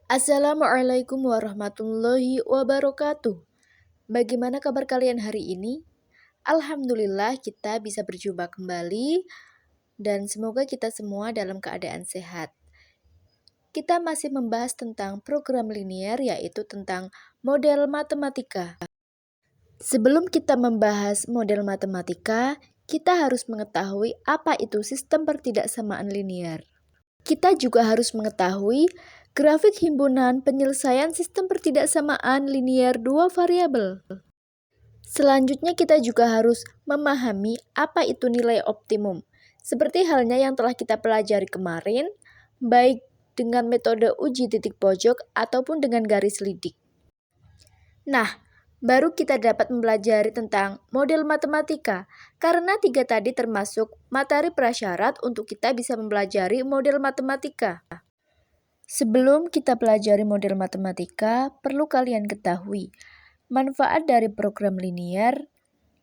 Assalamualaikum warahmatullahi wabarakatuh. Bagaimana kabar kalian hari ini? Alhamdulillah kita bisa berjumpa kembali dan semoga kita semua dalam keadaan sehat. Kita masih membahas tentang program linier yaitu tentang model matematika. Sebelum kita membahas model matematika, kita harus mengetahui apa itu sistem pertidaksamaan linier. Kita juga harus mengetahui grafik himpunan penyelesaian sistem pertidaksamaan linier dua variabel. Selanjutnya kita juga harus memahami apa itu nilai optimum. Seperti halnya yang telah kita pelajari kemarin, baik dengan metode uji titik pojok ataupun dengan garis lidik. Nah, baru kita dapat mempelajari tentang model matematika, karena tiga tadi termasuk materi prasyarat untuk kita bisa mempelajari model matematika. Sebelum kita pelajari model matematika, perlu kalian ketahui manfaat dari program linier.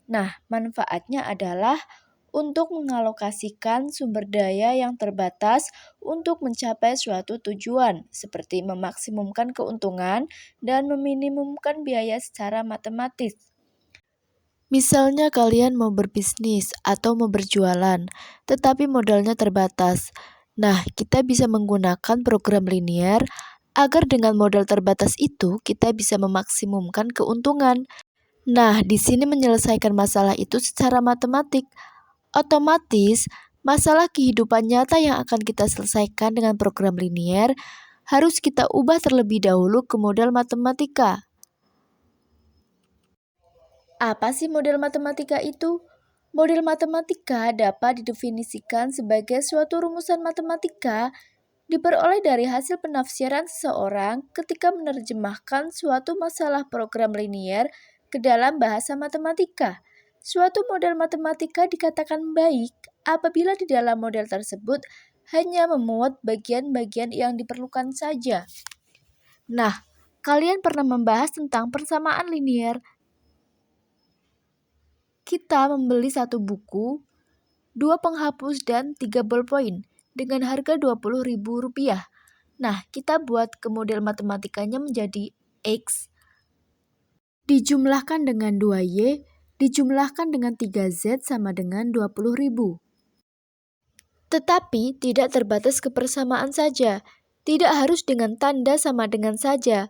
Nah, manfaatnya adalah untuk mengalokasikan sumber daya yang terbatas untuk mencapai suatu tujuan, seperti memaksimumkan keuntungan dan meminimumkan biaya secara matematis. Misalnya kalian mau berbisnis atau mau berjualan, tetapi modalnya terbatas. Nah, kita bisa menggunakan program linier agar dengan modal terbatas itu kita bisa memaksimumkan keuntungan. Nah, di sini menyelesaikan masalah itu secara matematik. Otomatis, masalah kehidupan nyata yang akan kita selesaikan dengan program linier harus kita ubah terlebih dahulu ke model matematika. Apa sih model matematika itu? Model matematika dapat didefinisikan sebagai suatu rumusan matematika diperoleh dari hasil penafsiran seseorang ketika menerjemahkan suatu masalah program linier ke dalam bahasa matematika. Suatu model matematika dikatakan baik apabila di dalam model tersebut hanya memuat bagian-bagian yang diperlukan saja. Nah, kalian pernah membahas tentang persamaan linier. Kita membeli satu buku, 2 penghapus dan 3 bolpoin dengan harga Rp20.000. Nah, kita buat ke model matematikanya menjadi X dijumlahkan dengan 2Y dijumlahkan dengan 3Z sama dengan 20.000. Tetapi tidak terbatas kebersamaan saja, tidak harus dengan tanda sama dengan saja.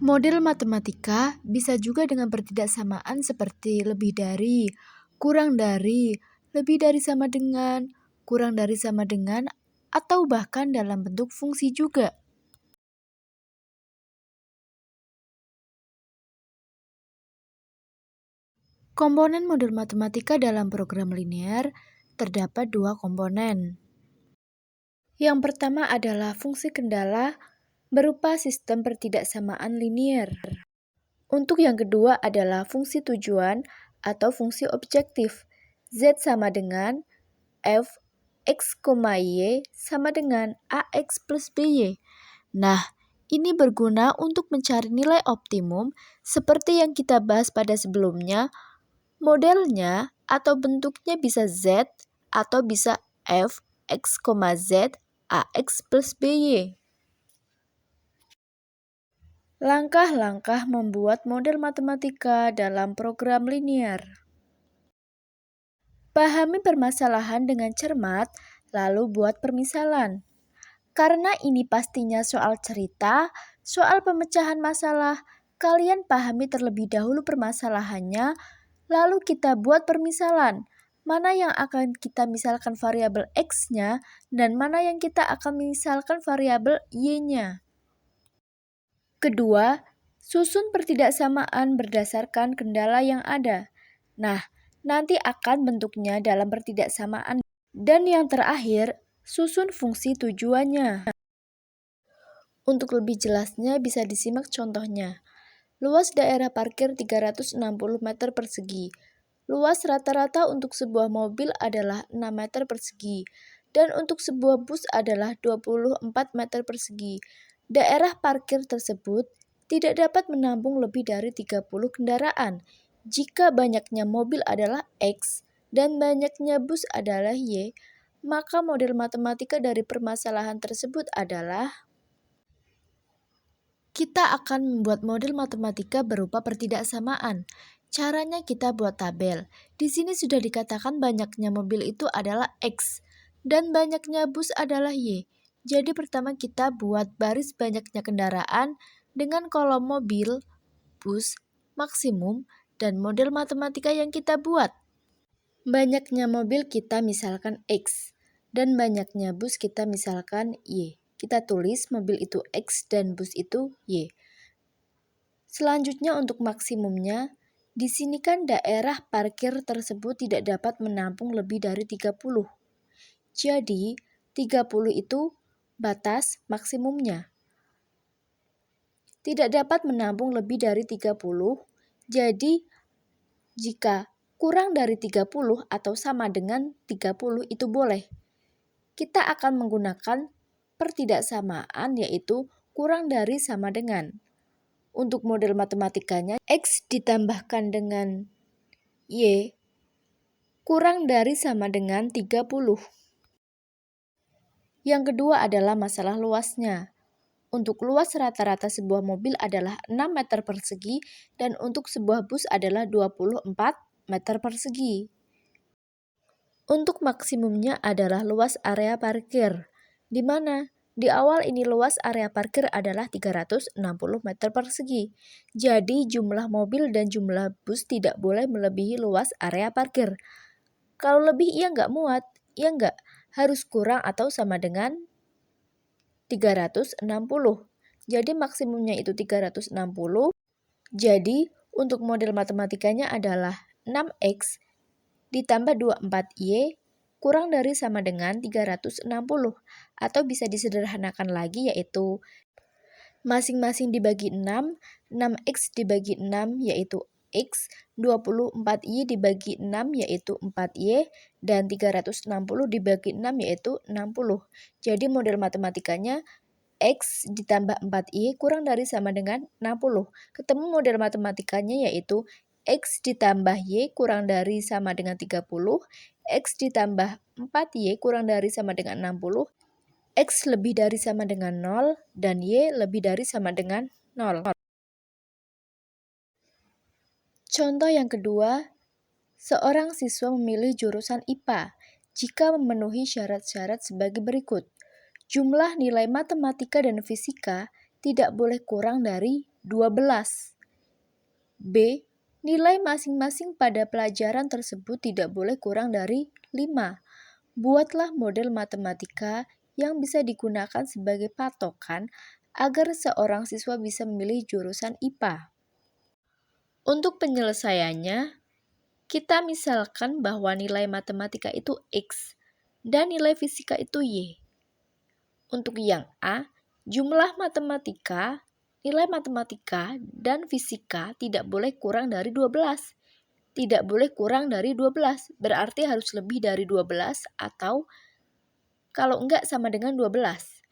Model matematika bisa juga dengan pertidaksamaan seperti lebih dari, kurang dari, lebih dari sama dengan, kurang dari sama dengan, atau bahkan dalam bentuk fungsi juga. Komponen model matematika dalam program linier terdapat 2 komponen. Yang pertama adalah fungsi kendala berupa sistem pertidaksamaan linier. Untuk yang kedua adalah fungsi tujuan atau fungsi objektif. Z sama dengan f x, y sama dengan ax plus by. Nah, ini berguna untuk mencari nilai optimum seperti yang kita bahas pada sebelumnya. Modelnya atau bentuknya bisa Z atau bisa f x, z ax plus by. Langkah-langkah membuat model matematika dalam program linier. Pahami permasalahan dengan cermat, lalu buat permisalan. Karena ini pastinya soal cerita, soal pemecahan masalah, kalian pahami terlebih dahulu permasalahannya, lalu kita buat permisalan. Mana yang akan kita misalkan variabel X-nya, dan mana yang kita akan misalkan variabel Y-nya. Kedua, susun pertidaksamaan berdasarkan kendala yang ada. Nah, nanti akan bentuknya dalam pertidaksamaan. Dan yang terakhir, susun fungsi tujuannya. Untuk lebih jelasnya bisa disimak contohnya. Luas daerah parkir 360 meter persegi. Luas rata-rata untuk sebuah mobil adalah 6 meter persegi. Dan untuk sebuah bus adalah 24 meter persegi. Daerah parkir tersebut tidak dapat menampung lebih dari 30 kendaraan. Jika banyaknya mobil adalah X dan banyaknya bus adalah Y, maka model matematika dari permasalahan tersebut adalah Kita akan membuat model matematika berupa pertidaksamaan. Caranya kita buat tabel. Di sini sudah dikatakan banyaknya mobil itu adalah X dan banyaknya bus adalah Y. Jadi pertama kita buat baris banyaknya kendaraan dengan kolom mobil, bus, maksimum, dan model matematika yang kita buat. Banyaknya mobil kita misalkan X dan banyaknya bus kita misalkan Y. Kita tulis mobil itu X dan bus itu Y. Selanjutnya untuk maksimumnya, di sini kan daerah parkir tersebut tidak dapat menampung lebih dari 30. Jadi, 30 itu batas maksimumnya. Tidak dapat menampung lebih dari 30. Jadi, jika kurang dari 30 atau sama dengan 30 itu boleh. Kita akan menggunakan pertidaksamaan yaitu kurang dari sama dengan. Untuk model matematikanya, X ditambahkan dengan Y kurang dari sama dengan 30. Yang kedua adalah masalah luasnya. Untuk luas rata-rata sebuah mobil adalah 6 meter persegi dan untuk sebuah bus adalah 24 meter persegi. Untuk maksimumnya adalah luas area parkir, di mana di awal ini luas area parkir adalah 360 meter persegi. Jadi jumlah mobil dan jumlah bus tidak boleh melebihi luas area parkir. Kalau lebih ia nggak muat, ia nggak harus kurang atau sama dengan 360. Jadi maksimumnya itu 360. Jadi untuk model matematikanya adalah 6X ditambah 24Y kurang dari sama dengan 360. Atau bisa disederhanakan lagi yaitu masing-masing dibagi 6, 6X dibagi 6 yaitu X, 24Y dibagi 6 yaitu 4Y, dan 360 dibagi 6 yaitu 60. Jadi model matematikanya X ditambah 4Y kurang dari sama dengan 60. Ketemu model matematikanya yaitu X ditambah Y kurang dari sama dengan 30, X ditambah 4Y kurang dari sama dengan 60, X lebih dari sama dengan 0, dan Y lebih dari sama dengan 0. Contoh yang kedua, seorang siswa memilih jurusan IPA jika memenuhi syarat-syarat sebagai berikut. Jumlah nilai matematika dan fisika tidak boleh kurang dari 12. B. Nilai masing-masing pada pelajaran tersebut tidak boleh kurang dari 5. Buatlah model matematika yang bisa digunakan sebagai patokan agar seorang siswa bisa memilih jurusan IPA. Untuk penyelesaiannya, kita misalkan bahwa nilai matematika itu X dan nilai fisika itu Y. Untuk yang A, jumlah matematika, nilai matematika dan fisika tidak boleh kurang dari 12. Tidak boleh kurang dari 12, berarti harus lebih dari 12 atau kalau enggak sama dengan 12.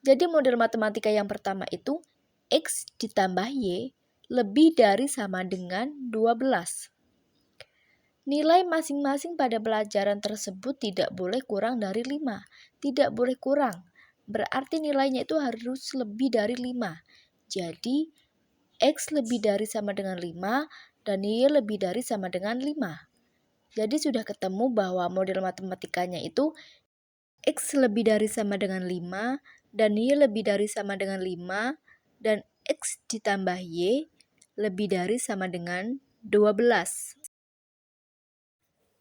Jadi model matematika yang pertama itu X ditambah Y lebih dari sama dengan 12. Nilai masing-masing pada pelajaran tersebut tidak boleh kurang dari 5. Tidak boleh kurang. Berarti nilainya itu harus lebih dari 5. Jadi, X lebih dari sama dengan 5 dan Y lebih dari sama dengan 5. Jadi sudah ketemu bahwa model matematikanya itu X lebih dari sama dengan 5 dan Y lebih dari sama dengan 5 dan X ditambah Y lebih dari sama dengan 12.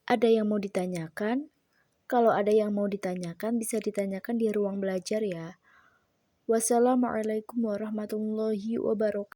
Ada yang mau ditanyakan? Kalau ada yang mau ditanyakan, bisa ditanyakan di ruang belajar ya. Wassalamualaikum warahmatullahi wabarakatuh.